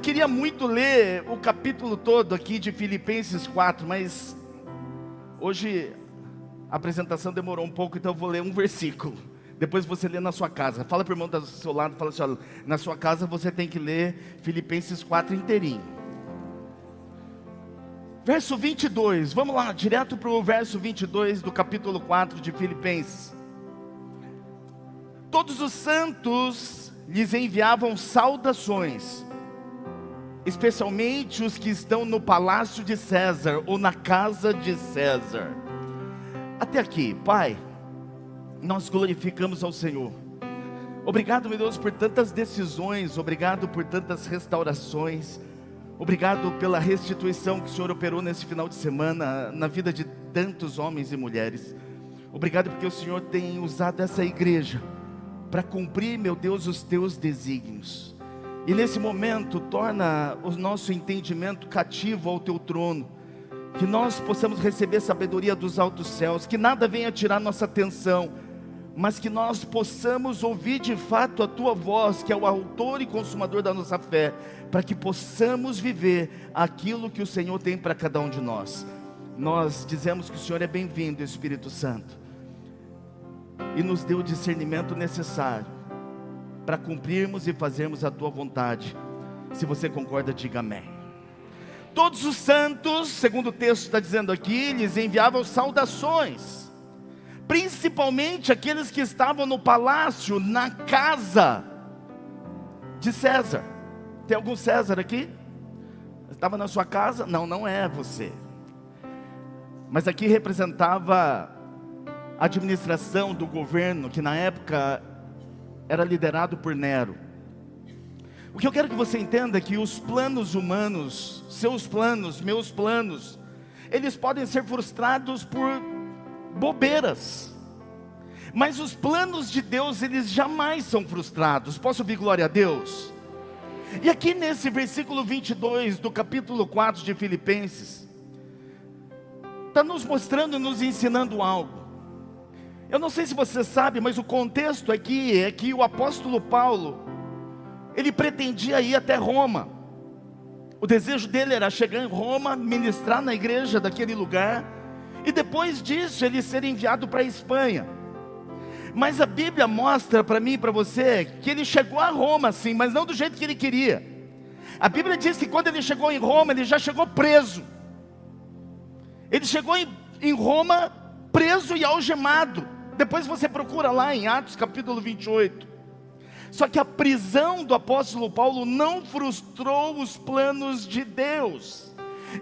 queria muito ler o capítulo todo aqui de Filipenses 4, mas hoje a apresentação demorou um pouco, então eu vou ler um versículo. Depois você lê na sua casa. Fala para o irmão do seu lado, fala assim, olha, na sua casa você tem que ler Filipenses 4 inteirinho. Verso 22, vamos lá, direto para o verso 22 do capítulo 4 de Filipenses. Todos os santos lhes enviavam saudações, especialmente os que estão no palácio de César, ou na casa de César. Até aqui, Pai, nós glorificamos ao Senhor. Obrigado, meu Deus, por tantas decisões, obrigado por tantas restaurações, obrigado pela restituição que o Senhor operou nesse final de semana, na vida de tantos homens e mulheres. Obrigado porque o Senhor tem usado essa igreja para cumprir, meu Deus, os teus desígnios. E nesse momento, torna o nosso entendimento cativo ao teu trono, que nós possamos receber sabedoria dos altos céus, que nada venha tirar nossa atenção, mas que nós possamos ouvir de fato a tua voz, que é o autor e consumador da nossa fé, para que possamos viver aquilo que o Senhor tem para cada um de nós. Nós dizemos que o Senhor é bem-vindo, Espírito Santo, e nos dê o discernimento necessário para cumprirmos e fazermos a tua vontade. Se você concorda, diga amém. Todos os santos, segundo o texto está dizendo aqui, lhes enviavam saudações, principalmente aqueles que estavam no palácio, na casa de César. Tem algum César aqui? Estava na sua casa? Não, não é você. Mas aqui representava a administração do governo, que na época era liderado por Nero. O que eu quero que você entenda é que os planos humanos, seus planos, meus planos, eles podem ser frustrados por bobeiras, mas os planos de Deus, eles jamais são frustrados. Posso ouvir glória a Deus? E aqui nesse versículo 22 do capítulo 4 de Filipenses, está nos mostrando, nos ensinando algo. Eu não sei se você sabe, mas o contexto aqui é que o apóstolo Paulo, ele pretendia ir até Roma. O desejo dele era chegar em Roma, ministrar na igreja daquele lugar, e depois disso ele ser enviado para a Espanha. Mas a Bíblia mostra para mim e para você que ele chegou a Roma sim, mas não do jeito que ele queria. A Bíblia diz que quando ele chegou em Roma, ele já chegou preso. Ele chegou em Roma preso e algemado. Depois você procura lá em Atos capítulo 28. Só que a prisão do apóstolo Paulo não frustrou os planos de Deus.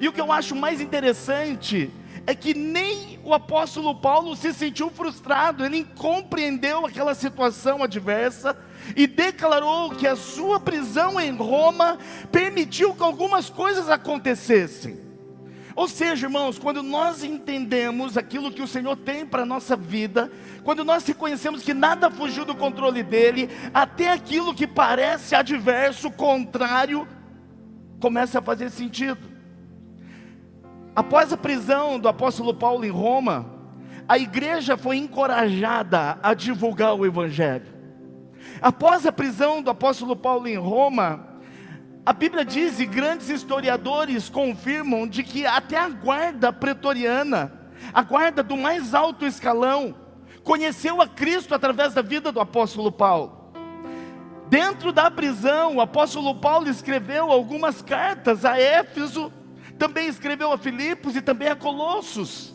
E o que eu acho mais interessante é que nem o apóstolo Paulo se sentiu frustrado. Ele compreendeu aquela situação adversa e declarou que a sua prisão em Roma permitiu que algumas coisas acontecessem. Ou seja, irmãos, quando nós entendemos aquilo que o Senhor tem para a nossa vida, quando nós reconhecemos que nada fugiu do controle dEle, até aquilo que parece adverso, contrário, começa a fazer sentido. Após a prisão do apóstolo Paulo em Roma, a igreja foi encorajada a divulgar o Evangelho. Após a prisão do apóstolo Paulo em Roma, a Bíblia diz, e grandes historiadores confirmam, de que até a guarda pretoriana, a guarda do mais alto escalão, conheceu a Cristo através da vida do apóstolo Paulo. Dentro da prisão, o apóstolo Paulo escreveu algumas cartas a Éfeso, também escreveu a Filipos e também a Colossos.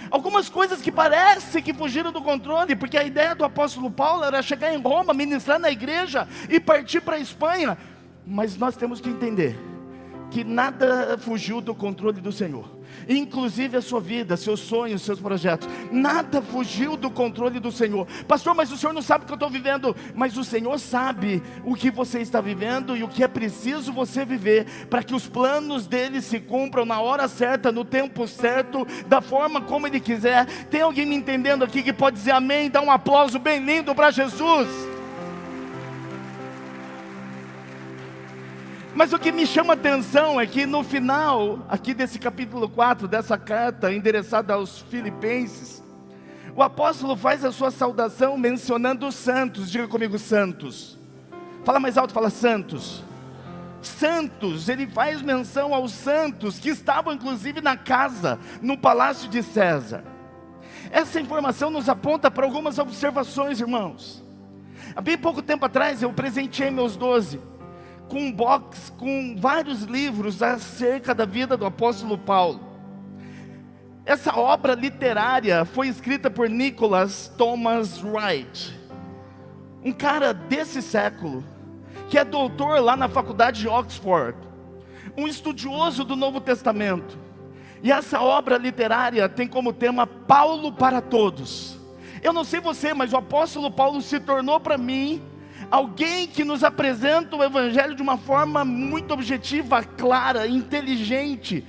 Algumas coisas que parecem que fugiram do controle, porque a ideia do apóstolo Paulo era chegar em Roma, ministrar na igreja e partir para a Espanha. Mas nós temos que entender que nada fugiu do controle do Senhor, inclusive a sua vida, seus sonhos, seus projetos. Nada fugiu do controle do Senhor. Pastor, mas o Senhor não sabe o que eu estou vivendo. Mas o Senhor sabe o que você está vivendo e o que é preciso você viver para que os planos dele se cumpram na hora certa, no tempo certo, da forma como ele quiser. Tem alguém me entendendo aqui que pode dizer amém? Dá um aplauso bem lindo para Jesus. Mas o que me chama a atenção é que no final, aqui desse capítulo 4, dessa carta endereçada aos Filipenses, o apóstolo faz a sua saudação mencionando os santos. Diga comigo, santos. Fala mais alto, fala santos. santos, ele faz menção aos santos que estavam inclusive na casa, no palácio de César. Essa informação nos aponta para algumas observações, irmãos. Há bem pouco tempo atrás eu presenteei meus 12 com um box com vários livros acerca da vida do apóstolo Paulo. Essa obra literária foi escrita por Nicholas Thomas Wright, um cara desse século, que é doutor lá na faculdade de Oxford, um estudioso do Novo Testamento. E essa obra literária tem como tema Paulo para todos. Eu não sei você, mas o apóstolo Paulo se tornou para mim alguém que nos apresenta o evangelho de uma forma muito objetiva, clara, inteligente.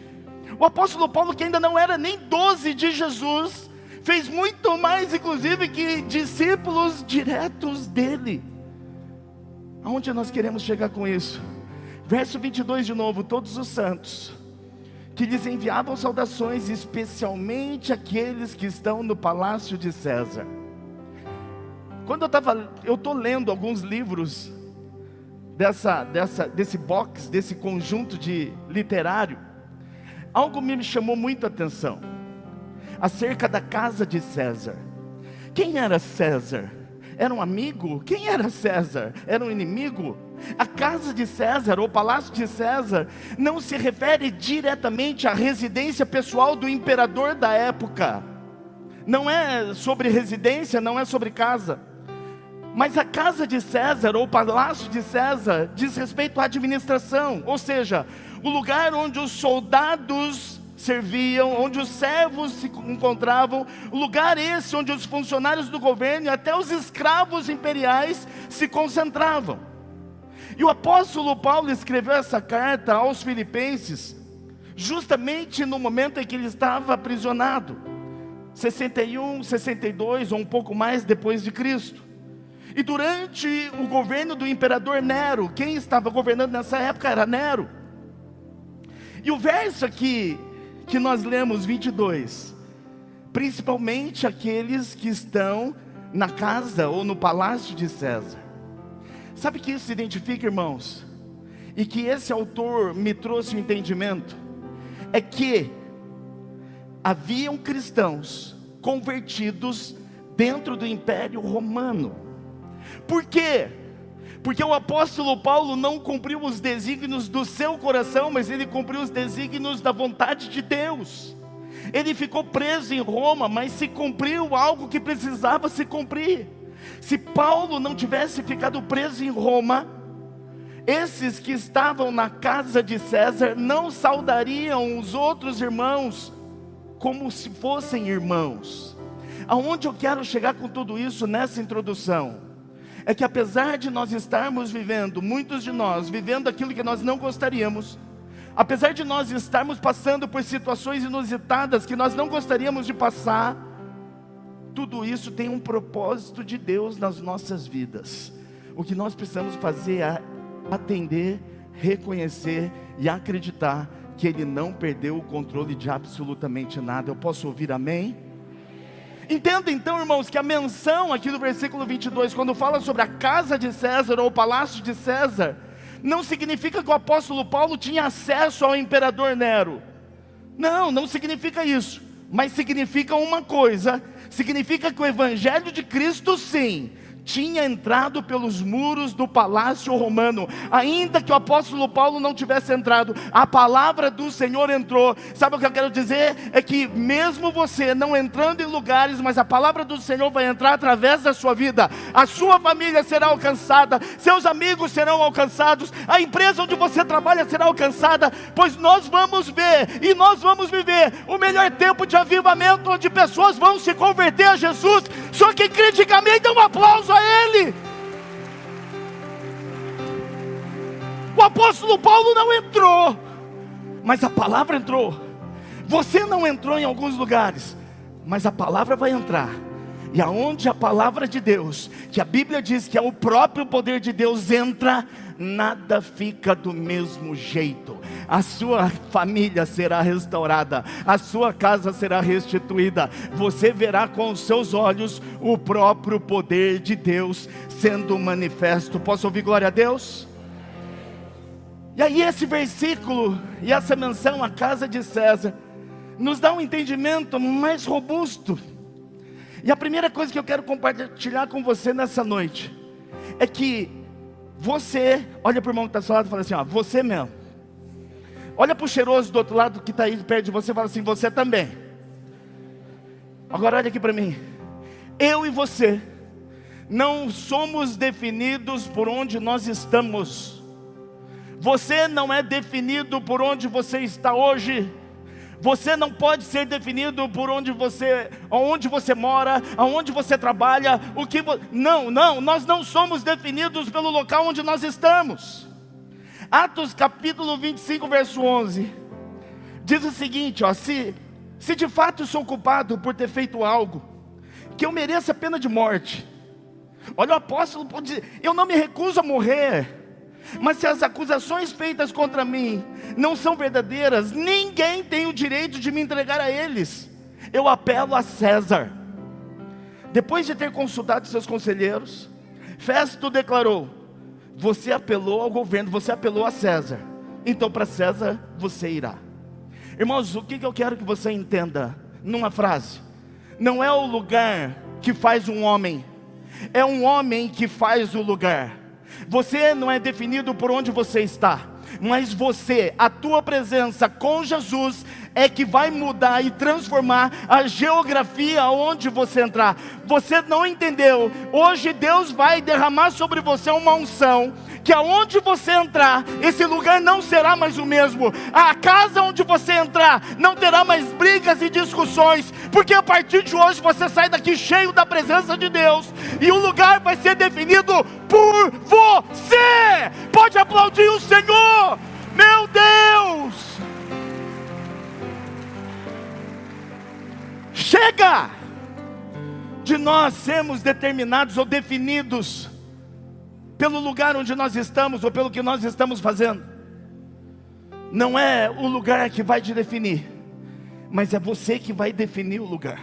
O apóstolo Paulo, que ainda não era nem 12 de Jesus, fez muito mais inclusive que discípulos diretos dele. Aonde nós queremos chegar com isso? Verso 22 de novo: todos os santos que lhes enviavam saudações, especialmente aqueles que estão no palácio de César. Quando eu estou lendo alguns livros desse box, desse conjunto de literário, algo me chamou muito a atenção, acerca da casa de César. Quem era César? Era um amigo? Quem era César? Era um inimigo? A casa de César, ou palácio de César, não se refere diretamente à residência pessoal do imperador da época. Não é sobre residência, não é sobre casa. Mas a casa de César, ou palácio de César, diz respeito à administração, ou seja, o lugar onde os soldados serviam, onde os servos se encontravam, o lugar esse onde os funcionários do governo e até os escravos imperiais se concentravam. E o apóstolo Paulo escreveu essa carta aos Filipenses justamente no momento em que ele estava aprisionado, 61, 62 ou um pouco mais depois de Cristo. E durante o governo do imperador Nero, quem estava governando nessa época era Nero. E o verso aqui que nós lemos, 22, principalmente aqueles que estão na casa ou no palácio de César. Sabe que isso se identifica, irmãos? E que esse autor me trouxe o entendimento, é que haviam cristãos convertidos dentro do Império Romano. Por quê? Porque o apóstolo Paulo não cumpriu os desígnios do seu coração, mas ele cumpriu os desígnios da vontade de Deus. Ele ficou preso em Roma, mas se cumpriu algo que precisava se cumprir. Se Paulo não tivesse ficado preso em Roma, esses que estavam na casa de César não saudariam os outros irmãos como se fossem irmãos. Aonde eu quero chegar com tudo isso nessa introdução? É que apesar de nós estarmos vivendo, muitos de nós, vivendo aquilo que nós não gostaríamos, apesar de nós estarmos passando por situações inusitadas que nós não gostaríamos de passar, tudo isso tem um propósito de Deus nas nossas vidas. O que nós precisamos fazer é atender, reconhecer e acreditar que Ele não perdeu o controle de absolutamente nada. Eu posso ouvir amém? Entenda então, irmãos, que a menção aqui do versículo 22, quando fala sobre a casa de César ou o palácio de César, não significa que o apóstolo Paulo tinha acesso ao imperador Nero. Não significa isso. Mas significa uma coisa, significa que o evangelho de Cristo, sim, tinha entrado pelos muros do palácio romano. Ainda que o apóstolo Paulo não tivesse entrado, a palavra do Senhor entrou. Sabe o que eu quero dizer? É que mesmo você não entrando em lugares, mas a palavra do Senhor vai entrar através da sua vida. A sua família será alcançada, seus amigos serão alcançados, a empresa onde você trabalha será alcançada, pois nós vamos ver e nós vamos viver o melhor tempo de avivamento, onde pessoas vão se converter a Jesus. Só que criticamente dá um aplauso a Ele. O apóstolo Paulo não entrou, mas a palavra entrou. Você não entrou em alguns lugares, mas a palavra vai entrar. E aonde a palavra de Deus, que a Bíblia diz que é o próprio poder de Deus, entra, nada fica do mesmo jeito. A sua família será restaurada, a sua casa será restituída. Você verá com os seus olhos o próprio poder de Deus sendo manifesto. Posso ouvir glória a Deus? E aí esse versículo e essa menção à casa de César nos dá um entendimento mais robusto. E a primeira coisa que eu quero compartilhar com você nessa noite é que você, olha para o irmão que está ao seu lado e fala assim, ó, você mesmo. Olha para o cheiroso do outro lado que está aí perto de você e fala assim, você também. Agora olha aqui para mim. Eu e você não somos definidos por onde nós estamos. Você não é definido por onde você está hoje. Você não pode ser definido por onde você mora, aonde você trabalha, não, nós não somos definidos pelo local onde nós estamos. Atos capítulo 25, verso 11, diz o seguinte, ó, se de fato sou culpado por ter feito algo que eu mereça a pena de morte, olha o apóstolo pode dizer, eu não me recuso a morrer, mas se as acusações feitas contra mim não são verdadeiras, ninguém tem o direito de me entregar a eles. Eu apelo a César. Depois de ter consultado seus conselheiros, Festo declarou, você apelou ao governo, você apelou a César, então para César você irá. Irmãos, o que eu quero que você entenda numa frase? Não é o lugar que faz um homem, é um homem que faz o lugar. Você não é definido por onde você está, mas você, a tua presença com Jesus é que vai mudar e transformar a geografia onde você entrar. Você não entendeu? Hoje Deus vai derramar sobre você uma unção, que aonde você entrar, esse lugar não será mais o mesmo. A casa onde você entrar, não terá mais brigas e discussões, porque a partir de hoje você sai daqui cheio da presença de Deus, e o lugar vai ser definido por você. Pode aplaudir o Senhor, meu Deus! Chega de nós sermos determinados ou definidos pelo lugar onde nós estamos ou pelo que nós estamos fazendo. Não é o lugar que vai te definir, mas é você que vai definir o lugar.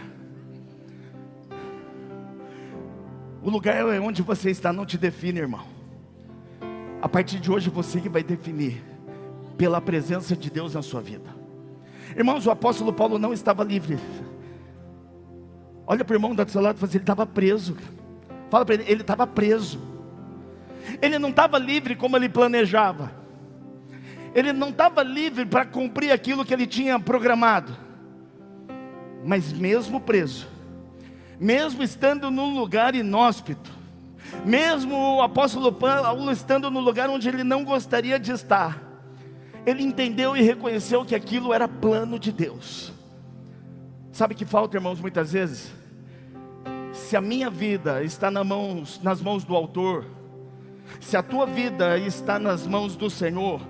O lugar é onde você está, não te define, irmão. A partir de hoje você que vai definir pela presença de Deus na sua vida. Irmãos, o apóstolo Paulo não estava livre. Olha para o irmão do seu lado e fala assim, ele estava preso. Fala para ele estava preso. Ele não estava livre como ele planejava. Ele não estava livre para cumprir aquilo que ele tinha programado. Mas mesmo preso, mesmo estando num lugar inóspito, mesmo o apóstolo Paulo estando no lugar onde ele não gostaria de estar, ele entendeu e reconheceu que aquilo era plano de Deus. Sabe o que falta, irmãos, muitas vezes? Se a minha vida está nas mãos do autor, se a tua vida está nas mãos do Senhor,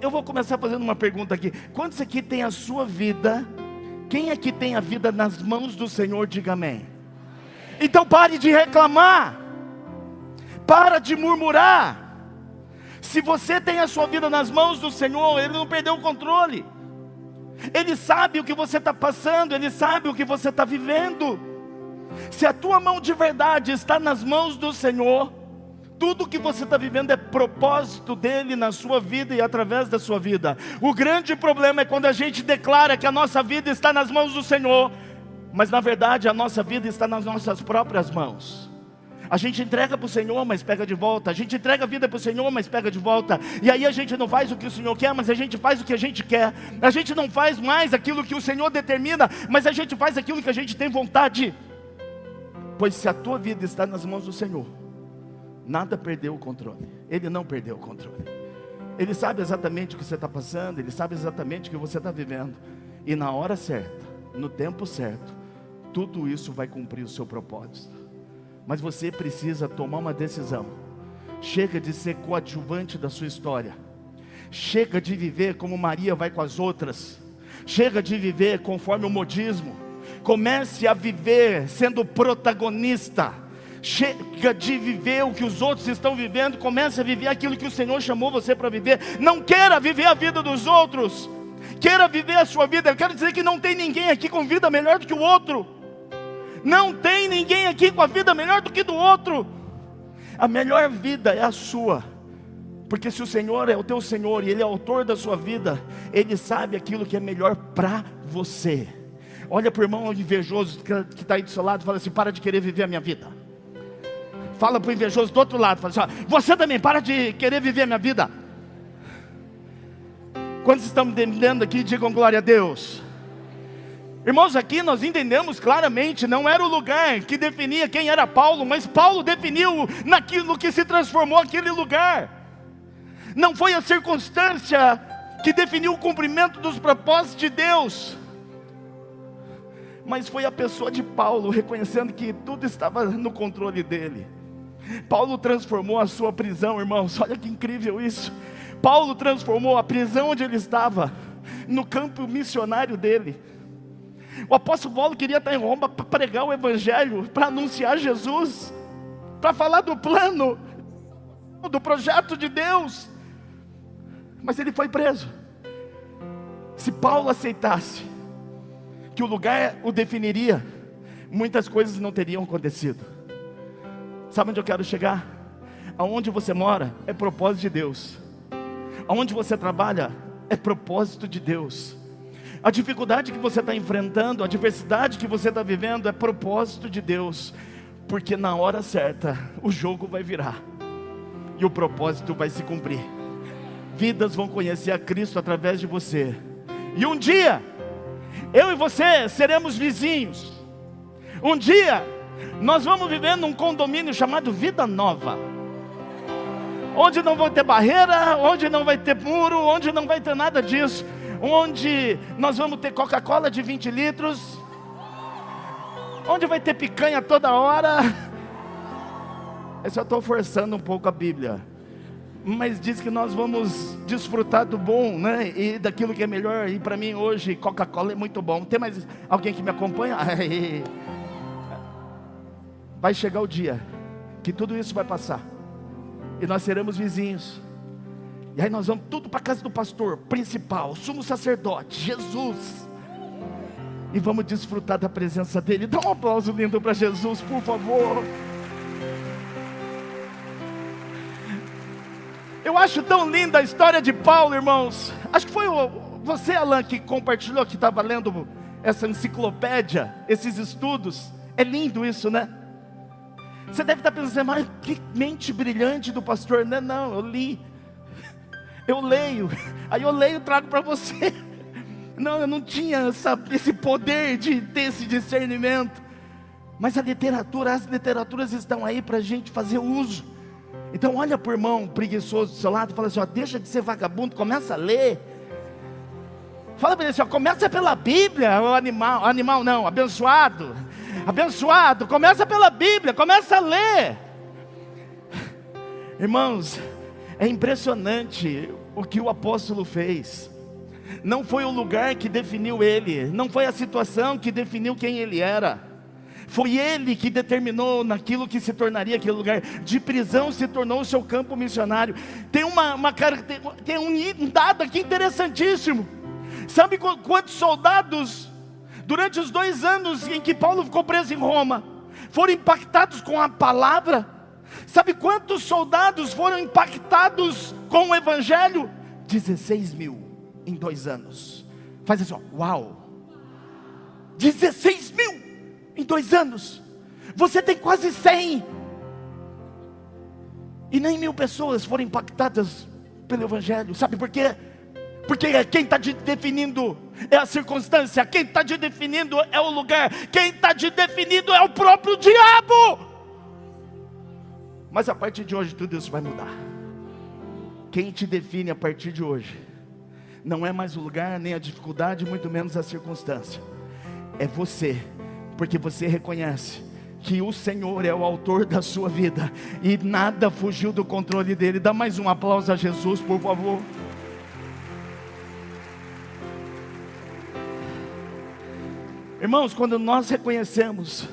eu vou começar fazendo uma pergunta aqui. Quantos aqui tem a sua vida? Quem aqui tem a vida nas mãos do Senhor? Diga amém. Então pare de reclamar, para de murmurar. Se você tem a sua vida nas mãos do Senhor, Ele não perdeu o controle. Ele sabe o que você está passando, Ele sabe o que você está vivendo. Se a tua mão de verdade está nas mãos do Senhor, tudo que você está vivendo é propósito dEle na sua vida e através da sua vida. O grande problema é quando a gente declara que a nossa vida está nas mãos do Senhor, mas na verdade a nossa vida está nas nossas próprias mãos. A gente entrega para o Senhor, mas pega de volta. A gente entrega a vida para o Senhor, mas pega de volta. E aí a gente não faz o que o Senhor quer, mas a gente faz o que a gente quer. A gente não faz mais aquilo que o Senhor determina, mas a gente faz aquilo que a gente tem vontade. Pois se a tua vida está nas mãos do Senhor, nada perdeu o controle. Ele não perdeu o controle. Ele sabe exatamente o que você está passando, Ele sabe exatamente o que você está vivendo. E na hora certa, no tempo certo, tudo isso vai cumprir o seu propósito. Mas você precisa tomar uma decisão. Chega de ser coadjuvante da sua história. Chega de viver como Maria vai com as outras. Chega de viver conforme o modismo. Comece a viver sendo protagonista. Chega de viver o que os outros estão vivendo. Comece a viver aquilo que o Senhor chamou você para viver. Não queira viver a vida dos outros, queira viver a sua vida. Eu quero dizer que não tem ninguém aqui com vida melhor do que o outro. Não tem ninguém aqui com a vida melhor do que do outro. A melhor vida é a sua, Porque se o Senhor é o teu Senhor e Ele é autor da sua vida, Ele sabe aquilo que é melhor para você. Olha para o irmão invejoso que está aí do seu lado e fala assim: para de querer viver a minha vida. Fala para o invejoso do outro lado, fala assim: ó, você também para de querer viver a minha vida. Quantos estão entendendo aqui, digam glória a Deus. Irmãos, aqui nós entendemos claramente, não era o lugar que definia quem era Paulo, mas Paulo definiu naquilo que se transformou aquele lugar. Não foi a circunstância que definiu o cumprimento dos propósitos de Deus, mas foi a pessoa de Paulo, reconhecendo que tudo estava no controle dele. Paulo transformou a sua prisão, irmãos, olha que incrível isso. Paulo transformou a prisão onde ele estava, no campo missionário dele. O apóstolo Paulo queria estar em Roma para pregar o evangelho, para anunciar Jesus, para falar do plano, do projeto de Deus. Mas ele foi preso. Se Paulo aceitasse que o lugar o definiria, muitas coisas não teriam acontecido. Sabe onde eu quero chegar? Aonde você mora é propósito de Deus. Aonde você trabalha é propósito de Deus. A dificuldade que você está enfrentando, a adversidade que você está vivendo é propósito de Deus. Porque na hora certa o jogo vai virar e o propósito vai se cumprir. Vidas vão conhecer a Cristo através de você. E um dia eu e você seremos vizinhos. Um dia nós vamos viver num condomínio chamado Vida Nova, onde não vai ter barreira, onde não vai ter muro, onde não vai ter nada disso, onde nós vamos ter Coca-Cola de 20 litros, onde vai ter picanha toda hora. Eu só estou forçando um pouco a Bíblia, mas diz que nós vamos desfrutar do bom, né? E daquilo que é melhor. E para mim hoje Coca-Cola é muito bom. Tem mais alguém que me acompanha? Vai chegar o dia que tudo isso vai passar e nós seremos vizinhos. E aí nós vamos tudo para a casa do pastor principal, sumo sacerdote, Jesus, e vamos desfrutar da presença dele. Dá um aplauso lindo para Jesus, por favor. Eu acho tão linda a história de Paulo, irmãos. Acho que foi você, Alan, que compartilhou, que estava lendo essa enciclopédia, esses estudos. É lindo isso, né? Você deve estar pensando: mas que mente brilhante do pastor. Não, eu leio, aí eu leio e trago para você. Não, eu não tinha esse poder de ter esse discernimento. Mas as literaturas estão aí para a gente fazer uso. Então olha para o irmão preguiçoso do seu lado e fala assim: ó, deixa de ser vagabundo, começa a ler. Fala para ele assim: ó, começa pela Bíblia. O animal não, abençoado, começa pela Bíblia, começa a ler. Irmãos, é impressionante o que o apóstolo fez. Não foi o lugar que definiu ele, não foi a situação que definiu quem ele era. Foi ele que determinou naquilo que se tornaria aquele lugar. De prisão se tornou o seu campo missionário. Tem tem um dado aqui interessantíssimo. Sabe quantos soldados, durante os 2 anos em que Paulo ficou preso em Roma, foram impactados com a palavra? Sabe quantos soldados foram impactados com o evangelho? 16 mil em 2 anos. Faz assim, ó, uau! 16 mil em 2 anos. Você tem quase 100. E nem 1000 pessoas foram impactadas pelo evangelho. Sabe por quê? Porque quem está te definindo é a circunstância. Quem está te definindo é o lugar. Quem está te definindo é o próprio diabo. Mas a partir de hoje tudo isso vai mudar. Quem te define a partir de hoje não é mais o lugar, nem a dificuldade, muito menos a circunstância. É você. Porque você reconhece que o Senhor é o autor da sua vida e nada fugiu do controle dele. Dá mais um aplauso a Jesus, por favor. Irmãos, quando nós reconhecemos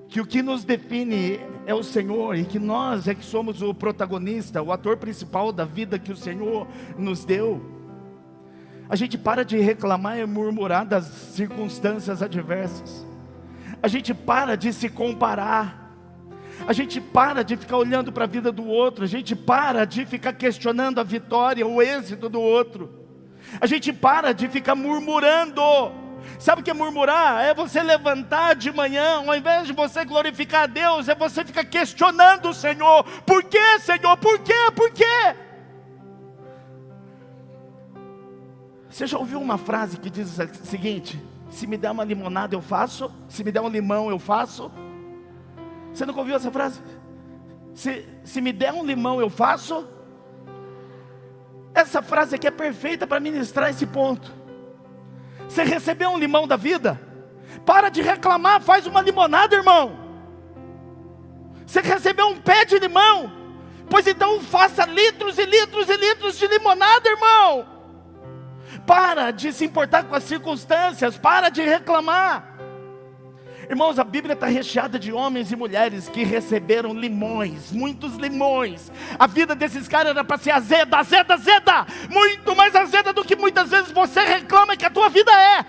que o que nos define é o Senhor, e que nós é que somos o protagonista, o ator principal da vida que o Senhor nos deu, a gente para de reclamar e murmurar das circunstâncias adversas. A gente para de se comparar. A gente para de ficar olhando para a vida do outro. A gente para de ficar questionando a vitória, o êxito do outro. A gente para de ficar murmurando. Sabe o que é murmurar? É você levantar de manhã, ao invés de você glorificar a Deus, é você ficar questionando o Senhor. Por quê, Senhor? Por quê? Por quê? Você já ouviu uma frase que diz o seguinte: se me der uma limonada eu faço, se me der um limão eu faço? Você nunca ouviu essa frase? Se me der um limão eu faço? Essa frase aqui é perfeita para ministrar esse ponto. Você recebeu um limão da vida? Para de reclamar, faz uma limonada, irmão. Você recebeu um pé de limão? Pois então faça litros e litros e litros de limonada, irmão. Para de se importar com as circunstâncias, para de reclamar. Irmãos, a Bíblia está recheada de homens e mulheres que receberam limões, muitos limões. A vida desses caras era para ser azeda, azeda, azeda, muito mais azeda do que muitas vezes você reclama que a tua vida é.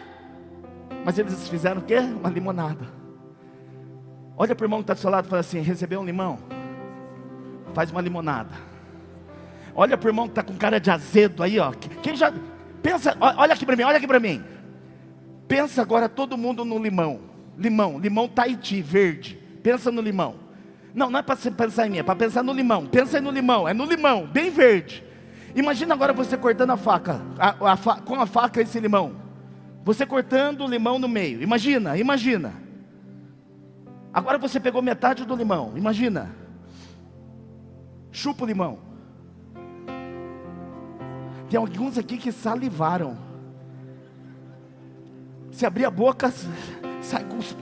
Mas eles fizeram o quê? Uma limonada. Olha para o irmão que está do seu lado e fala assim: recebeu um limão? Faz uma limonada. Olha para o irmão que está com cara de azedo aí, ó. Quem já pensa, olha aqui para mim, olha aqui para mim. Pensa agora todo mundo no limão. Limão Tahiti, verde. Pensa no limão. Não é para você pensar em mim, é para pensar no limão. Pensa aí no limão, é no limão, bem verde. Imagina agora você cortando a faca, com a faca esse limão. Você cortando o limão no meio. Imagina. Agora você pegou metade do limão, imagina. Chupa o limão. Tem alguns aqui que salivaram. Se abrir a boca, sai cuspo.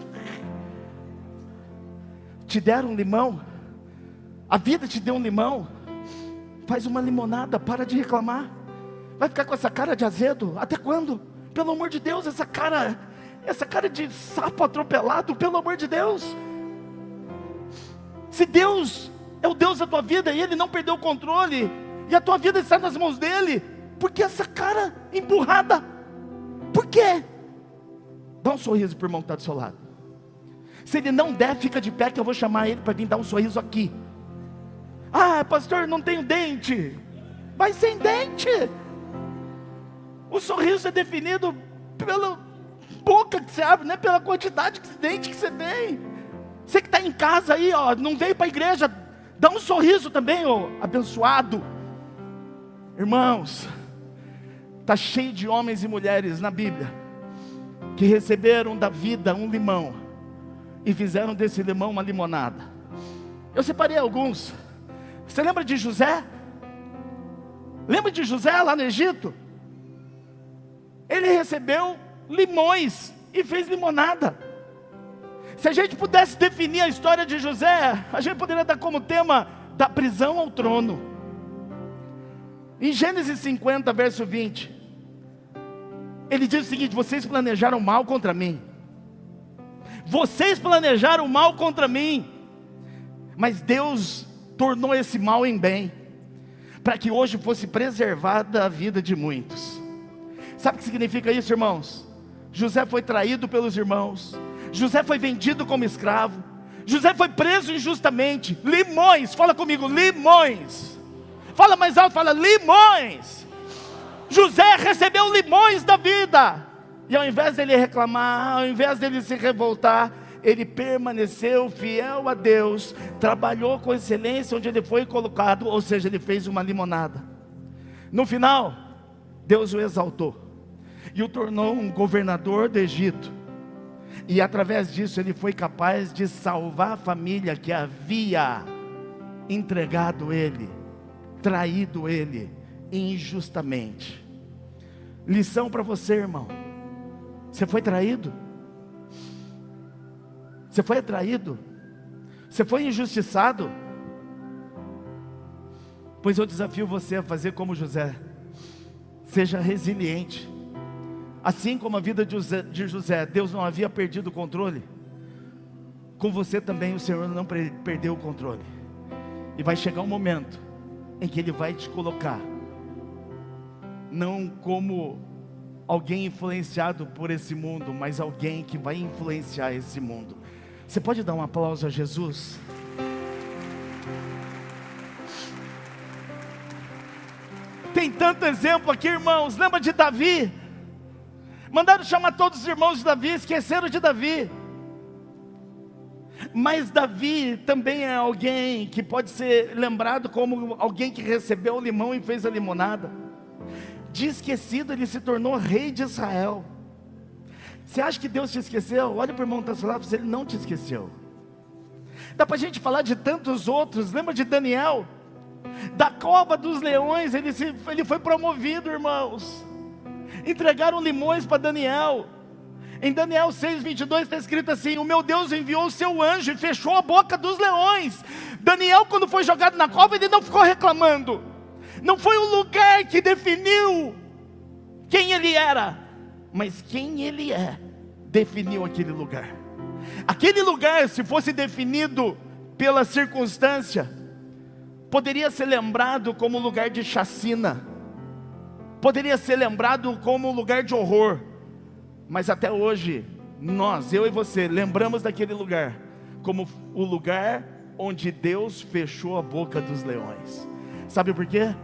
Te deram um limão? A vida te deu um limão? Faz uma limonada, para de reclamar. Vai ficar com essa cara de azedo? Até quando? Pelo amor de Deus, essa cara de sapo atropelado, pelo amor de Deus. Se Deus é o Deus da tua vida e Ele não perdeu o controle, e a tua vida está nas mãos dEle, por que essa cara emburrada? Por quê? Dá um sorriso para o irmão que está do seu lado. Se ele não der, fica de pé que eu vou chamar ele para vir dar um sorriso aqui. Ah, pastor, não tenho dente. Vai sem dente. O sorriso é definido pela boca que você abre, não é pela quantidade de dente que você tem. Você que está em casa aí, ó, não veio para a igreja, dá um sorriso também, ó, abençoado. Irmãos, está cheio de homens e mulheres na Bíblia que receberam da vida um limão e fizeram desse limão uma limonada. Eu separei alguns. Você lembra de José? Lembra de José lá no Egito? Ele recebeu limões e fez limonada. Se a gente pudesse definir a história de José, a gente poderia dar como tema: da prisão ao trono. Em Gênesis 50, verso 20, ele diz o seguinte: vocês planejaram mal contra mim. Vocês planejaram mal contra mim, mas Deus tornou esse mal em bem, para que hoje fosse preservada a vida de muitos. Sabe o que significa isso, irmãos? José foi traído pelos irmãos, José foi vendido como escravo, José foi preso injustamente. Limões, fala comigo, limões. Fala mais alto, fala limões. José recebeu limões da vida, e ao invés dele reclamar, ao invés dele se revoltar, ele permaneceu fiel a Deus, trabalhou com excelência onde ele foi colocado, ou seja, ele fez uma limonada. No final, Deus o exaltou e o tornou um governador do Egito, e através disso ele foi capaz de salvar a família que havia entregado ele, traído ele injustamente. Lição para você, irmão: você foi traído? Você foi traído? Você foi injustiçado? Pois eu desafio você a fazer como José. Seja resiliente. Assim como a vida de José, Deus não havia perdido o controle, com você também o Senhor não perdeu o controle. E vai chegar um momento em que Ele vai te colocar, não como alguém influenciado por esse mundo, mas alguém que vai influenciar esse mundo. Você pode dar um aplauso a Jesus? Tem tanto exemplo aqui, irmãos. Lembra de Davi? Mandaram chamar todos os irmãos de Davi, esqueceram de Davi. Mas Davi também é alguém que pode ser lembrado como alguém que recebeu o limão e fez a limonada. De esquecido ele se tornou rei de Israel. Você acha que Deus te esqueceu? Olha para o irmão que está ao seu lado, ele não te esqueceu. Dá para a gente falar de tantos outros. Lembra de Daniel? Da cova dos leões ele foi promovido, irmãos. Entregaram limões para Daniel. Em Daniel 6:22 está escrito assim: o meu Deus enviou o seu anjo e fechou a boca dos leões. Daniel, quando foi jogado na cova, ele não ficou reclamando. Não foi o lugar que definiu quem ele era, mas quem ele é definiu aquele lugar. Aquele lugar, se fosse definido pela circunstância, poderia ser lembrado como lugar de chacina, poderia ser lembrado como lugar de horror. Mas até hoje, eu e você, lembramos daquele lugar como o lugar onde Deus fechou a boca dos leões. Sabe por quê?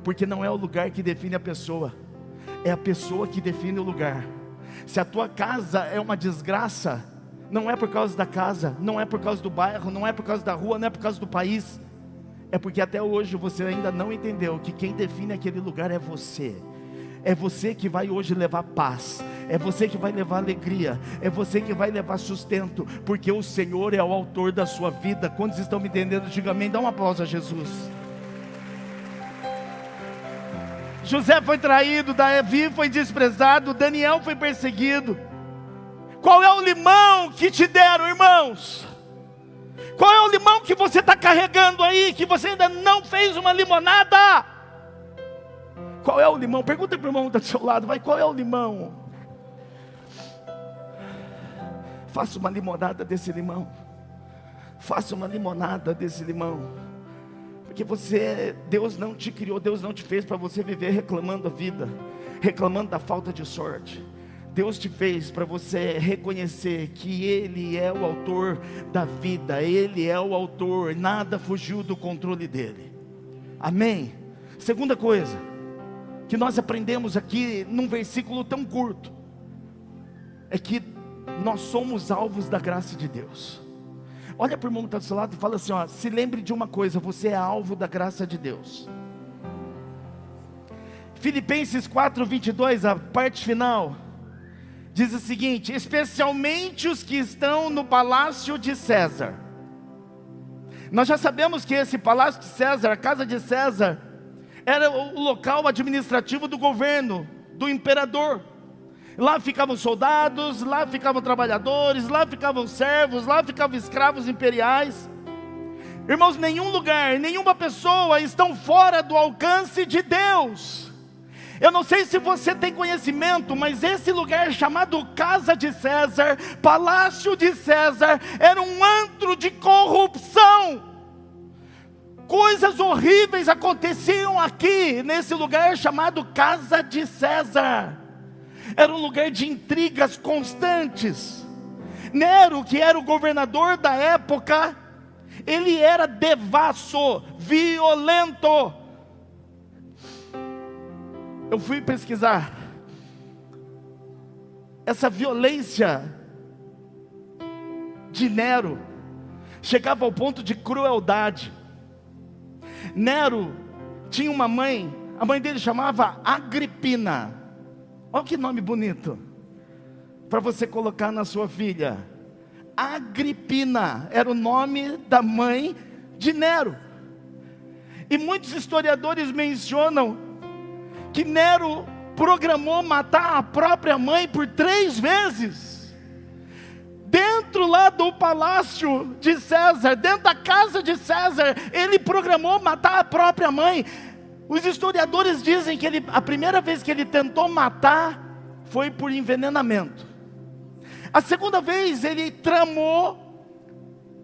Porque não é o lugar que define a pessoa, é a pessoa que define o lugar. Se a tua casa é uma desgraça, não é por causa da casa, não é por causa do bairro, não é por causa da rua, não é por causa do país. É porque até hoje você ainda não entendeu que quem define aquele lugar é você. É você que vai hoje levar paz, é você que vai levar alegria, é você que vai levar sustento, porque o Senhor é o autor da sua vida. Quantos estão me entendendo? Diga amém, dá uma aplauso a Jesus. José foi traído, Davi foi desprezado, Daniel foi perseguido. Qual é o limão que te deram, irmãos? Qual é o limão que você está carregando aí, que você ainda não fez uma limonada? Qual é o limão? Pergunta para o irmão que está do seu lado, qual é o limão? Faça uma limonada desse limão. Faça uma limonada desse limão. Porque Deus não te criou, Deus não te fez para você viver reclamando a vida, reclamando da falta de sorte. Deus te fez para você reconhecer que Ele é o autor da vida, Ele é o autor, nada fugiu do controle dEle. Amém? Segunda coisa que nós aprendemos aqui num versículo tão curto, é que nós somos alvos da graça de Deus. Olha para o irmão que está do seu lado e fala assim, se lembre de uma coisa, você é alvo da graça de Deus. Filipenses 4:22, a parte final, diz o seguinte: especialmente os que estão no palácio de César. Nós já sabemos que esse palácio de César, a casa de César, era o local administrativo do governo, do imperador. Lá ficavam soldados, lá ficavam trabalhadores, lá ficavam servos, lá ficavam escravos imperiais. Irmãos, nenhum lugar, nenhuma pessoa estão fora do alcance de Deus. Eu não sei se você tem conhecimento, mas esse lugar chamado Casa de César, Palácio de César, era um antro de corrupção. Coisas horríveis aconteciam aqui, nesse lugar chamado Casa de César. Era um lugar de intrigas constantes. Nero, que era o governador da época, ele era devasso, violento. Eu fui pesquisar. Essa violência de Nero chegava ao ponto de crueldade. Nero tinha uma mãe, a mãe dele chamava Agripina. Olha que nome bonito para você colocar na sua filha. Agripina era o nome da mãe de Nero. E muitos historiadores mencionam que Nero programou matar a própria mãe por 3 vezes. Dentro lá do palácio de César, dentro da casa de César, ele programou matar a própria mãe. Os historiadores dizem que a primeira vez que ele tentou matar foi por envenenamento. A segunda vez ele tramou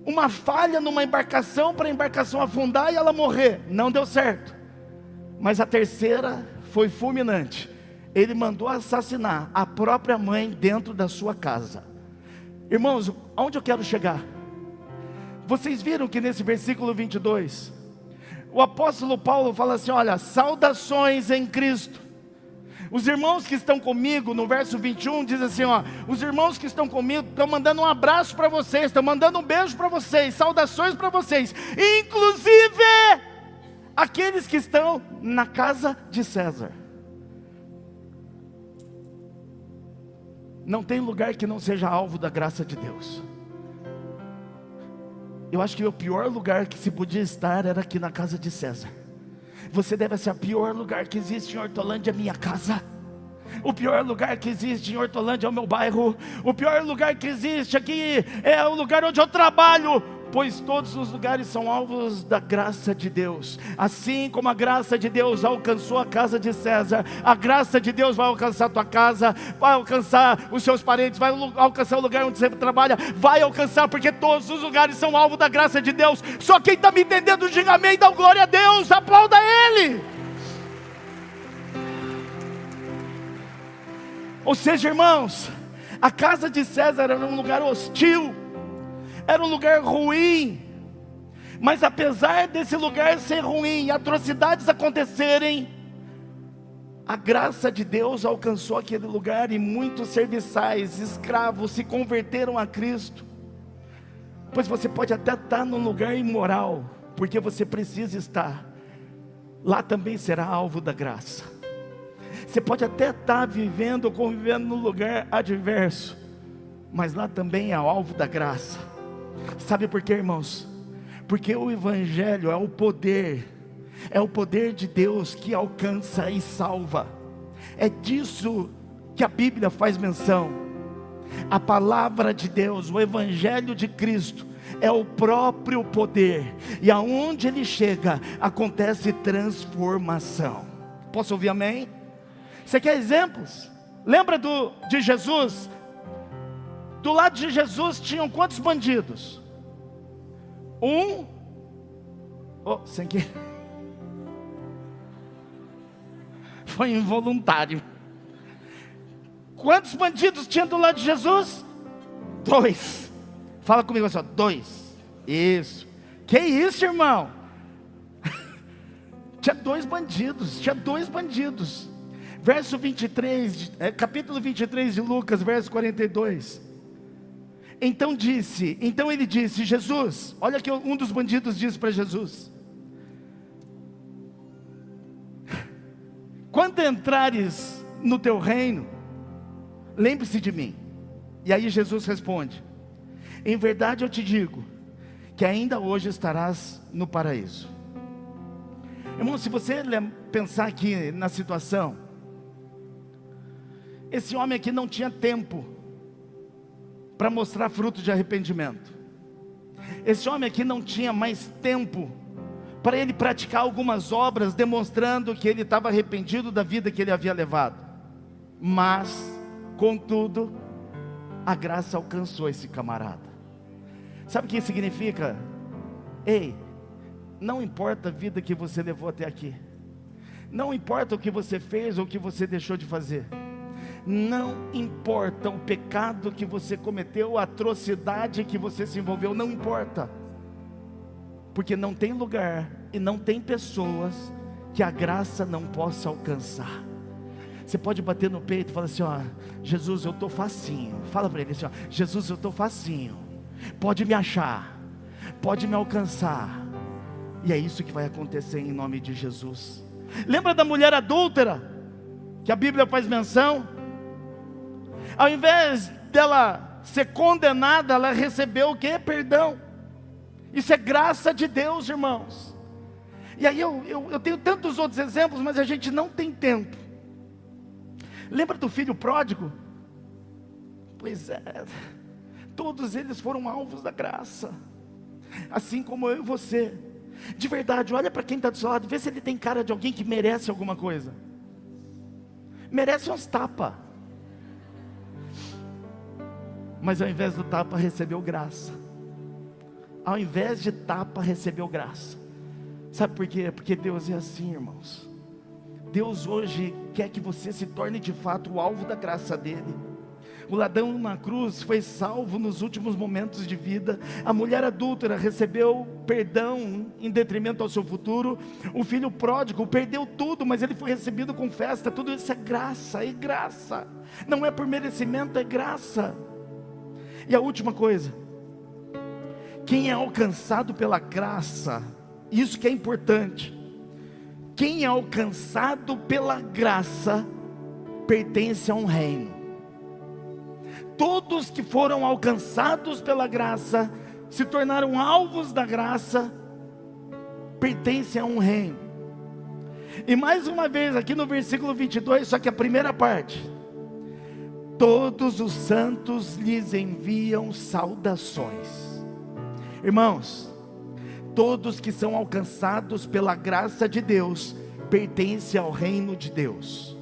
uma falha numa embarcação para a embarcação afundar e ela morrer. Não deu certo. Mas a terceira foi fulminante. Ele mandou assassinar a própria mãe dentro da sua casa. Irmãos, aonde eu quero chegar? Vocês viram que nesse versículo 22... O apóstolo Paulo fala assim, olha, saudações em Cristo. Os irmãos que estão comigo, no verso 21, diz assim, ó, os irmãos que estão comigo estão mandando um abraço para vocês, estão mandando um beijo para vocês, saudações para vocês, inclusive aqueles que estão na casa de César. Não tem lugar que não seja alvo da graça de Deus. Eu acho que o pior lugar que se podia estar era aqui na casa de César. Você deve ser o pior lugar que existe em Hortolândia, minha casa. O pior lugar que existe em Hortolândia é o meu bairro. O pior lugar que existe aqui é o lugar onde eu trabalho. Pois todos os lugares são alvos da graça de Deus. Assim como a graça de Deus alcançou a casa de César, a graça de Deus vai alcançar a tua casa, vai alcançar os seus parentes, vai alcançar o lugar onde você trabalha, vai alcançar, porque todos os lugares são alvo da graça de Deus. Só quem está me entendendo, diga amém e dá glória a Deus, aplauda Ele. Ou seja, irmãos, a casa de César era um lugar hostil, era um lugar ruim, mas apesar desse lugar ser ruim, atrocidades acontecerem, a graça de Deus alcançou aquele lugar e muitos serviçais, escravos se converteram a Cristo. Pois você pode até estar num lugar imoral, porque você precisa estar, lá também será alvo da graça. Você pode até estar vivendo ou convivendo num lugar adverso, mas lá também é alvo da graça. Sabe por quê, irmãos? Porque o Evangelho é o poder de Deus que alcança e salva. É disso que a Bíblia faz menção. A palavra de Deus, o Evangelho de Cristo, é o próprio poder, e aonde ele chega, acontece transformação. Posso ouvir amém? Você quer exemplos? Lembra de Jesus? Do lado de Jesus tinham quantos bandidos? Sem que foi involuntário. Quantos bandidos tinha do lado de Jesus? 2. Fala comigo assim, 2. Isso. Que isso, irmão? Tinha 2 bandidos. Verso 23, capítulo 23 de Lucas, verso 42. Então ele disse, Jesus, olha que um dos bandidos disse para Jesus: quando entrares no teu reino, lembre-se de mim. E aí Jesus responde: em verdade eu te digo, que ainda hoje estarás no paraíso. Irmão, se você pensar aqui na situação, esse homem aqui não tinha tempo para mostrar fruto de arrependimento. Esse homem aqui não tinha mais tempo para ele praticar algumas obras, demonstrando que ele estava arrependido da vida que ele havia levado. Mas, contudo, a graça alcançou esse camarada. Sabe o que isso significa? Ei, não importa a vida que você levou até aqui, não importa o que você fez ou o que você deixou de fazer, não importa o pecado que você cometeu, a atrocidade que você se envolveu, não importa, porque não tem lugar e não tem pessoas que a graça não possa alcançar. Você pode bater no peito e falar assim, ó, Jesus, eu estou facinho. Fala para ele assim, ó, Jesus, eu estou facinho, pode me achar, pode me alcançar. E é isso que vai acontecer em nome de Jesus. Lembra da mulher adúltera, que a Bíblia faz menção? Ao invés dela ser condenada, ela recebeu o quê? Perdão. Isso é graça de Deus, irmãos. E aí eu tenho tantos outros exemplos, mas a gente não tem tempo. Lembra do filho pródigo? Pois é, todos eles foram alvos da graça, assim como eu e você. De verdade, olha para quem está do seu lado, vê se ele tem cara de alguém que merece alguma coisa. Merece uns tapas, mas ao invés do tapa recebeu graça. Ao invés de tapa recebeu graça. Sabe por quê? Porque Deus é assim, irmãos. Deus hoje quer que você se torne de fato o alvo da graça dele. O ladrão na cruz foi salvo nos últimos momentos de vida. A mulher adúltera recebeu perdão em detrimento ao seu futuro. O filho pródigo perdeu tudo, mas ele foi recebido com festa. Tudo isso é graça, é graça. Não é por merecimento, é graça. E a última coisa, quem é alcançado pela graça, isso que é importante, quem é alcançado pela graça, pertence a um reino. Todos que foram alcançados pela graça, se tornaram alvos da graça, pertencem a um reino. E mais uma vez, aqui no versículo 22, só que a primeira parte: todos os santos lhes enviam saudações. Irmãos, todos que são alcançados pela graça de Deus, pertencem ao reino de Deus.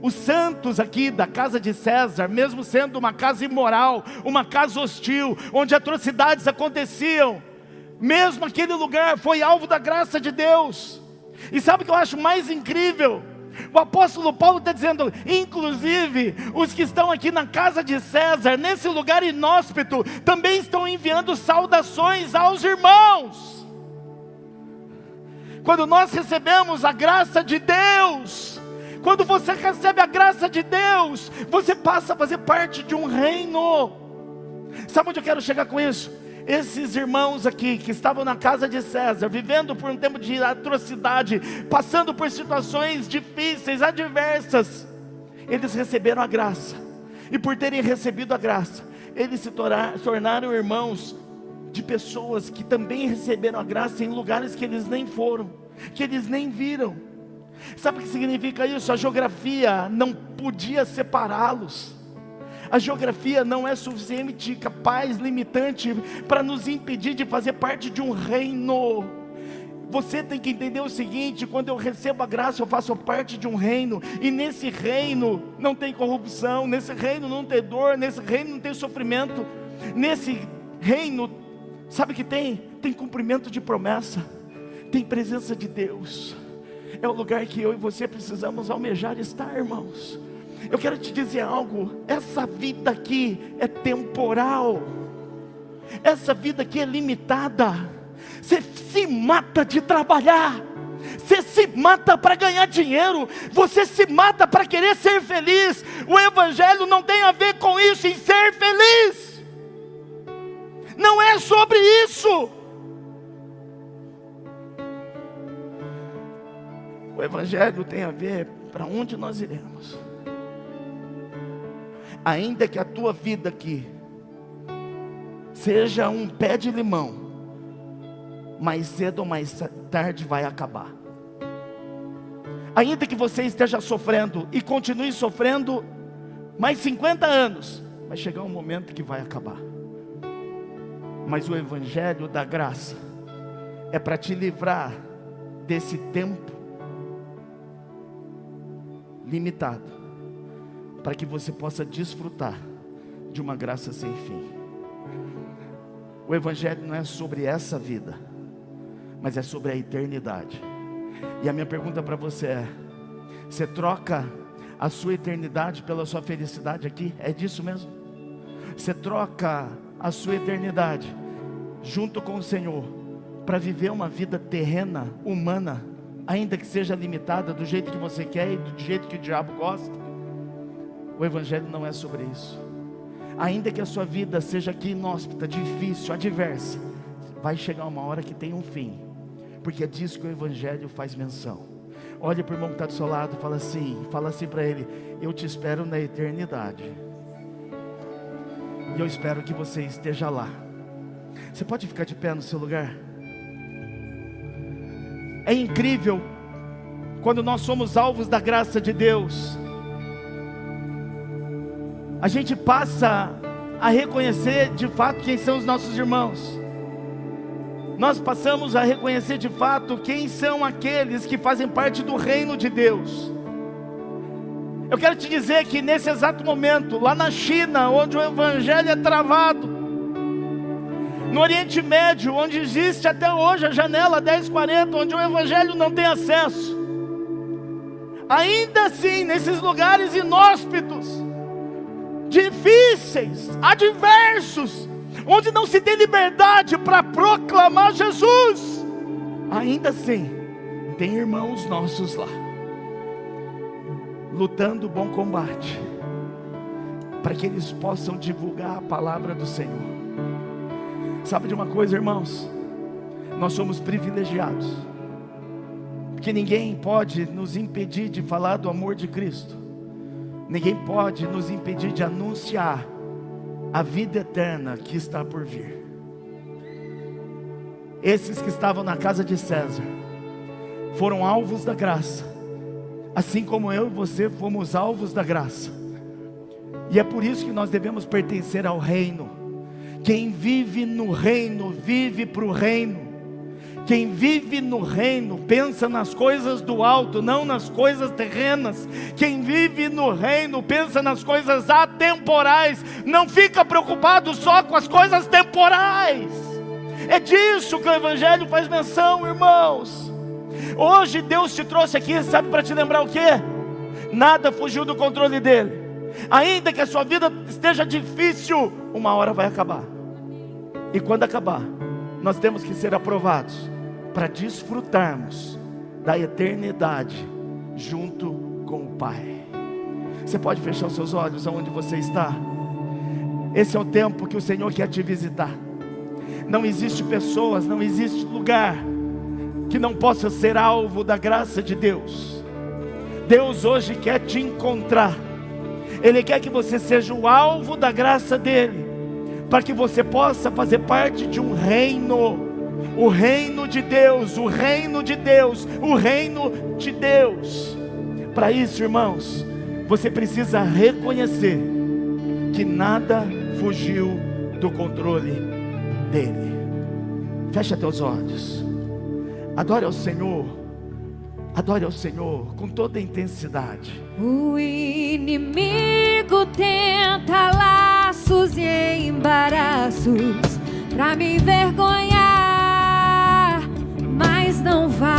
Os santos aqui da casa de César, mesmo sendo uma casa imoral, uma casa hostil, onde atrocidades aconteciam, mesmo aquele lugar foi alvo da graça de Deus. E sabe o que eu acho mais incrível? O apóstolo Paulo está dizendo, inclusive, os que estão aqui na casa de César, nesse lugar inóspito, também estão enviando saudações aos irmãos. Quando nós recebemos a graça de Deus, quando você recebe a graça de Deus, você passa a fazer parte de um reino. Sabe onde eu quero chegar com isso? Esses irmãos aqui, que estavam na casa de César, vivendo por um tempo de atrocidade, passando por situações difíceis, adversas, eles receberam a graça. E por terem recebido a graça, eles se tornaram irmãos de pessoas que também receberam a graça em lugares que eles nem foram, que eles nem viram. Sabe o que significa isso? A geografia não podia separá-los. A geografia não é suficiente, capaz, limitante, para nos impedir de fazer parte de um reino. Você tem que entender o seguinte: quando eu recebo a graça, eu faço parte de um reino. E nesse reino não tem corrupção, nesse reino não tem dor, nesse reino não tem sofrimento. Nesse reino, sabe o que tem? Tem cumprimento de promessa, tem presença de Deus. É o lugar que eu e você precisamos almejar estar, irmãos. Eu quero te dizer algo: essa vida aqui é temporal, essa vida aqui é limitada. Você se mata de trabalhar, você se mata para ganhar dinheiro, você se mata para querer ser feliz. O evangelho não tem a ver com isso, em ser feliz. Não é sobre isso. O evangelho tem a ver para onde nós iremos. Ainda que a tua vida aqui seja um pé de limão, mais cedo ou mais tarde vai acabar. Ainda que você esteja sofrendo e continue sofrendo mais 50 anos, vai chegar um momento que vai acabar. Mas o evangelho da graça é para te livrar desse tempo limitado, para que você possa desfrutar de uma graça sem fim. O evangelho não é sobre essa vida, mas é sobre a eternidade. E a minha pergunta para você é: você troca a sua eternidade pela sua felicidade aqui? É disso mesmo? Você troca a sua eternidade junto com o Senhor para viver uma vida terrena, humana, ainda que seja limitada, do jeito que você quer e do jeito que o diabo gosta? O evangelho não é sobre isso. Ainda que a sua vida seja aqui inóspita, difícil, adversa, vai chegar uma hora que tem um fim, porque é disso que o evangelho faz menção. Olha para o irmão que está do seu lado, fala assim para ele: eu te espero na eternidade, e eu espero que você esteja lá. Você pode ficar de pé no seu lugar? É incrível quando nós somos alvos da graça de Deus, a gente passa a reconhecer de fato quem são os nossos irmãos. Nós passamos a reconhecer de fato quem são aqueles que fazem parte do reino de Deus. Eu quero te dizer que nesse exato momento, lá na China, onde o evangelho é travado, no Oriente Médio, onde existe até hoje a janela 1040, onde o evangelho não tem acesso, ainda assim, nesses lugares inóspitos, difíceis, adversos, onde não se tem liberdade para proclamar Jesus, ainda assim, tem irmãos nossos lá, lutando o bom combate, para que eles possam divulgar a palavra do Senhor. Sabe de uma coisa, irmãos? Nós somos privilegiados, porque ninguém pode nos impedir de falar do amor de Cristo, ninguém pode nos impedir de anunciar a vida eterna que está por vir. Esses que estavam na casa de César foram alvos da graça, assim como eu e você fomos alvos da graça. E é por isso que nós devemos pertencer ao reino. Quem vive no reino, vive para o reino. Quem vive no reino, pensa nas coisas do alto, não nas coisas terrenas. Quem vive no reino, pensa nas coisas atemporais, não fica preocupado só com as coisas temporais. É disso que o Evangelho faz menção, irmãos. Hoje Deus te trouxe aqui, sabe, para te lembrar o quê? Nada fugiu do controle dele. Ainda que a sua vida esteja difícil, uma hora vai acabar. E quando acabar, nós temos que ser aprovados para desfrutarmos da eternidade junto com o Pai. Você pode fechar os seus olhos aonde você está? Esse é o tempo que o Senhor quer te visitar. Não existe pessoas, não existe lugar que não possa ser alvo da graça de Deus. Deus hoje quer te encontrar. Ele quer que você seja o alvo da graça dele, para que você possa fazer parte de um reino, o reino de Deus, o reino de Deus, o reino de Deus. Para isso, irmãos, você precisa reconhecer que nada fugiu do controle dele. Fecha teus olhos, adore ao Senhor com toda a intensidade. O inimigo tenta laços e embaraços pra me envergonhar, mas não vai,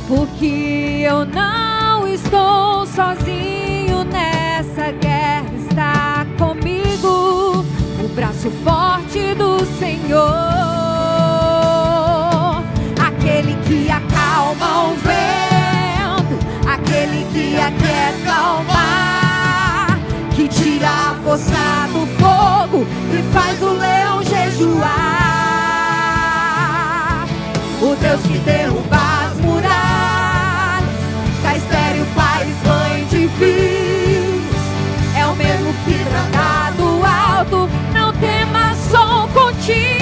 porque eu não estou sozinho nessa guerra, está comigo o braço forte do Senhor. Aquele que acalma o vento, aquele que aquieta o mar, que tira a força do fogo e faz o leão jejuar. O Deus que derruba as muralhas, da estéril faz mãe de filhos, é o mesmo que brada do alto, não temas, sou contigo.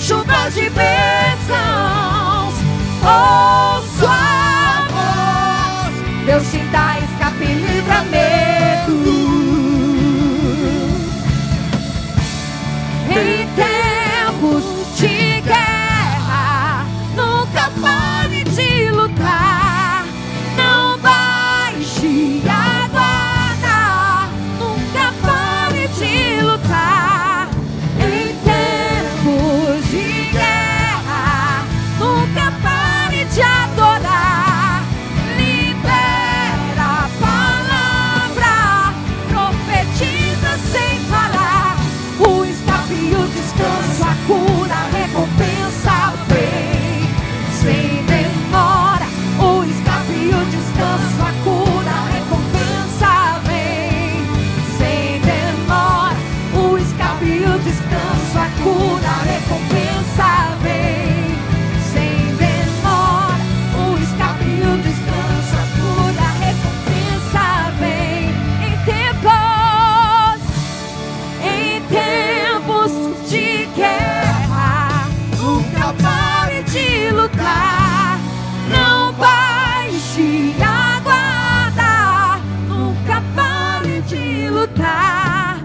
Chuvas de bênçãos, ouço a voz, Deus te dá escape e livramento. Em tempos de guerra, nunca pare de lutar, não baixe a guarda, nunca pare de lutar. De adorar, libera a palavra, profetiza sem parar. O escape e o descanso, a cura, a recompensa vem sem demora. O escape e o descanso, a cura, a recompensa vem sem demora. O escape e o descanso, a cura, a recompensa vem nunca pare de lutar. Não baixe a guarda, nunca pare de lutar.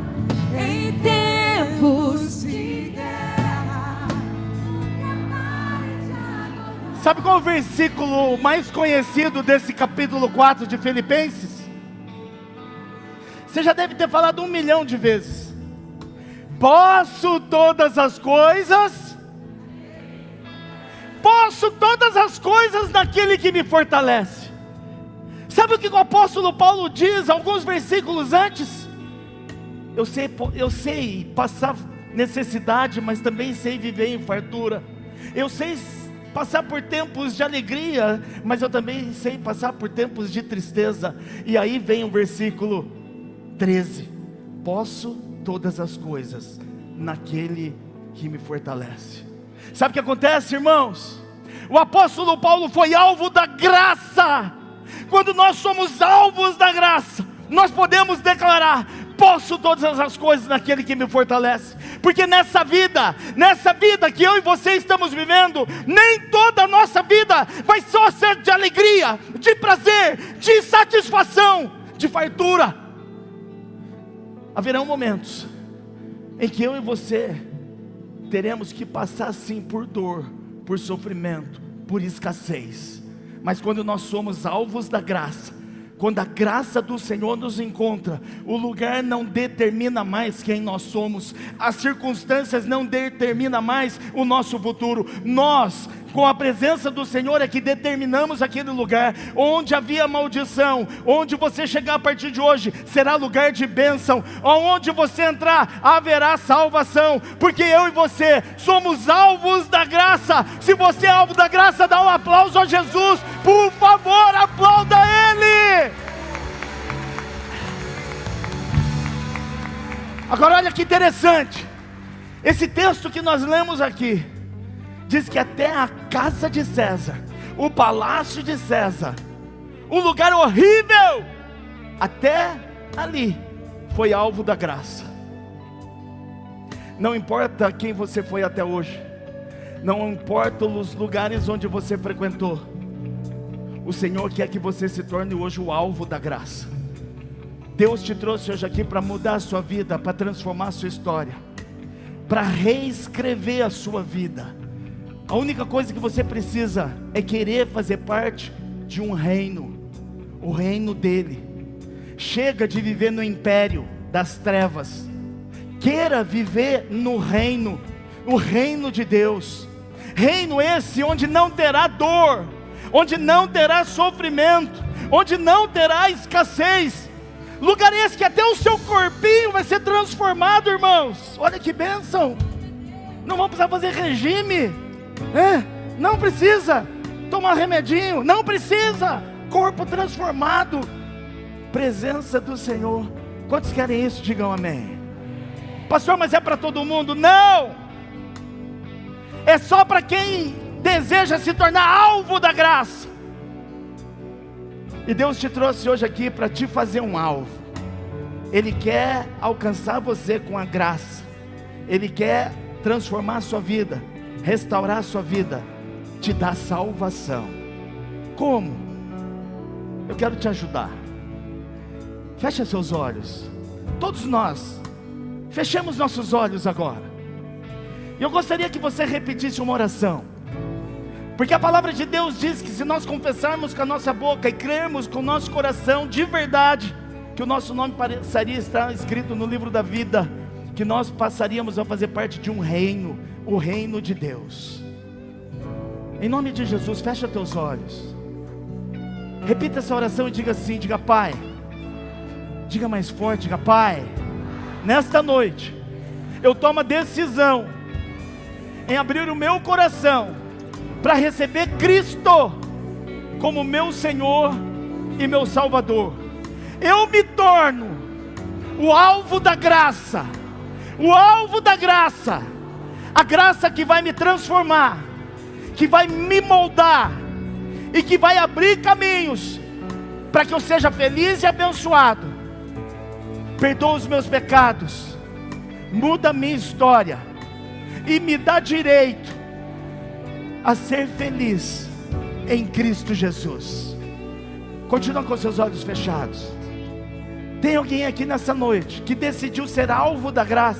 Em tempos de guerra, nunca pare de aguardar. Sabe qual é o versículo mais conhecido desse capítulo 4 de Filipenses? Você já deve ter falado 1 milhão de vezes. Posso todas as coisas naquele que me fortalece. Sabe o que o apóstolo Paulo diz alguns versículos antes? Eu sei passar necessidade, mas também sei viver em fartura. Eu sei passar por tempos de alegria, mas eu também sei passar por tempos de tristeza. E aí vem o versículo 13: posso todas as coisas naquele que me fortalece. Sabe o que acontece, irmãos? O apóstolo Paulo foi alvo da graça. Quando nós somos alvos da graça, nós podemos declarar: posso todas as coisas naquele que me fortalece. Porque nessa vida que eu e você estamos vivendo, nem toda a nossa vida vai só ser de alegria, de prazer, de satisfação, de fartura. Haverão momentos em que eu e você teremos que passar sim por dor, por sofrimento, por escassez. Mas quando nós somos alvos da graça, quando a graça do Senhor nos encontra, o lugar não determina mais quem nós somos, as circunstâncias não determinam mais o nosso futuro. Nós, com a presença do Senhor, é que determinamos aquele lugar. Onde havia maldição, onde você chegar a partir de hoje, será lugar de bênção. Onde você entrar, haverá salvação. Porque eu e você somos alvos da graça. Se você é alvo da graça, dá um aplauso a Jesus. Por favor, aplauda Ele. Agora olha que interessante. Esse texto que nós lemos aqui diz que até a casa de César, o palácio de César, um lugar horrível, até ali foi alvo da graça. Não importa quem você foi até hoje, não importa os lugares onde você frequentou, o Senhor quer que você se torne hoje o alvo da graça. Deus te trouxe hoje aqui para mudar a sua vida, para transformar a sua história, para reescrever a sua vida. A única coisa que você precisa é querer fazer parte de um reino, o reino dele. Chega de viver no império das trevas, queira viver no reino, o reino de Deus. Reino esse onde não terá dor, onde não terá sofrimento, onde não terá escassez. Lugar esse que até o seu corpinho vai ser transformado, irmãos. Olha que bênção. Não vamos precisar fazer regime, não precisa tomar remedinho, não precisa. Corpo transformado, presença do Senhor. Quantos querem isso? Digam amém. Pastor, mas é para todo mundo? Não, é só para quem deseja se tornar alvo da graça. E Deus te trouxe hoje aqui para te fazer um alvo. Ele quer alcançar você com a graça. Ele quer transformar a sua vida, restaurar a sua vida, te dar salvação. Como? Eu quero te ajudar. Feche seus olhos. Todos nós fechemos nossos olhos agora. E eu gostaria que você repetisse uma oração. Porque a palavra de Deus diz que se nós confessarmos com a nossa boca e crermos com o nosso coração de verdade, que o nosso nome passaria a estar escrito no livro da vida, que nós passaríamos a fazer parte de um reino, o reino de Deus. Em nome de Jesus, fecha teus olhos. Repita essa oração e diga assim, diga: Pai. Diga mais forte, diga: Pai, nesta noite eu tomo a decisão em abrir o meu coração para receber Cristo como meu Senhor e meu Salvador. Eu me torno o alvo da graça, o alvo da graça, a graça que vai me transformar, que vai me moldar e que vai abrir caminhos para que eu seja feliz e abençoado. Perdoa os meus pecados, muda a minha história e me dá direito a ser feliz em Cristo Jesus. Continua com seus olhos fechados. Tem alguém aqui nessa noite que decidiu ser alvo da graça?